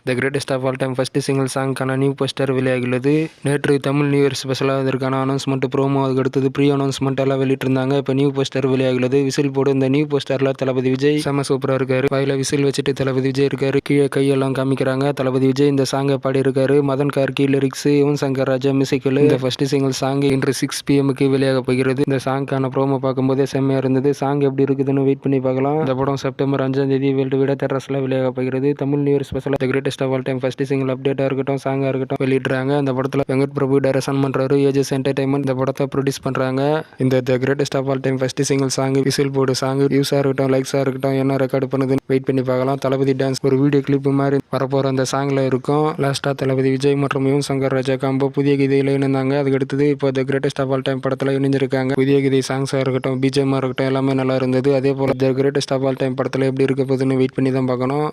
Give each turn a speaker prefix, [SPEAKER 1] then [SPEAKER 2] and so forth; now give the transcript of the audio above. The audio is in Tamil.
[SPEAKER 1] The greatest of all time first single சாங்க்கான நியூ போஸ்டர் வெளியாகியுள்ளது. நேற்று தமிழ் நியூ இயர் ஸ்பெஷலாக இதற்கான அனௌன்ஸ்மெண்ட் ப்ரோமோ, அதுக்கு அடுத்தது ப்ரீ அனௌன்ஸ்மெண்ட் எல்லாம் வெளியிட்டிருந்தாங்க. இப்போ நியூ போஸ்டர் வெளியாகியுள்ளது. விசில் போடு. இந்த நியூ போஸ்டரில் தளபதி விஜய் செம சூப்பராக இருக்காரு. வாயில விசில் வச்சுட்டு தளபதி விஜய் இருக்காரு. கீழே கையெல்லாம் காமிக்கிறாங்க. தளபதி விஜய் இந்த சாங்கை பாடி இருக்காரு. Madan Gargi lyrics, Yuvan Shankar Raja musical. இந்த ஃபர்ஸ்ட் சிங்கிள் சாங் இன்று 6 PM வெளியாக போகிறது. இந்த சாங்க்கான ப்ரோமோ பார்க்கும்போதே செம்மையா இருந்தது. சாங் எப்படி இருக்குதுன்னு வெயிட் பண்ணி பார்க்கலாம். இந்த படம் செப்டம்பர் 5 வேர்ல்டு விட தேட்டர்ஸ்ல வெளியாக போகிறது. தமிழ் new year special the greatest of all time first single அப்டேட்டா இருக்கட்டும், சாங்கா இருக்கட்டும் வெளியிடுறாங்க. இந்த படத்துல வெங்கட் பிரபு டைரக்ஷன் பண்றாரு. ஏஜஸ் என்டர்டைன்மெண்ட் இந்த படத்தை ப்ரொடியூஸ் பண்றாங்க. இந்த the greatest of all time first single song whistle போடு சாங் வியூஸா இருக்கட்டும், லைக்ஸா இருக்கட்டும், என்ன ரெக்கார்டு பண்ணுதுன்னு வெயிட் பண்ணி பார்க்கலாம். தளபதி டான்ஸ் ஒரு வீடியோ கிளிப் மாதிரி வரப்போற அந்த சாங்ல இருக்கும். லாஸ்டா தளபதி விஜய் மற்றும் யுவன் சங்கர் ராஜா காம்போ புதிய கீதையில இணைந்தாங்க. அதுக்கு அடுத்தது இப்போ the greatest of all time படத்துல இணைஞ்சிருக்காங்க. புதிய கீதை சாங்ஸா இருக்கட்டும், பிஜிஎம்மா இருக்கட்டும், எல்லாமே நல்லா இருந்தது. அதே போல the greatest of all time படத்துல எப்படி இருக்க போகுதுன்னு வெயிட் பண்ணி தான் பார்க்கணும்.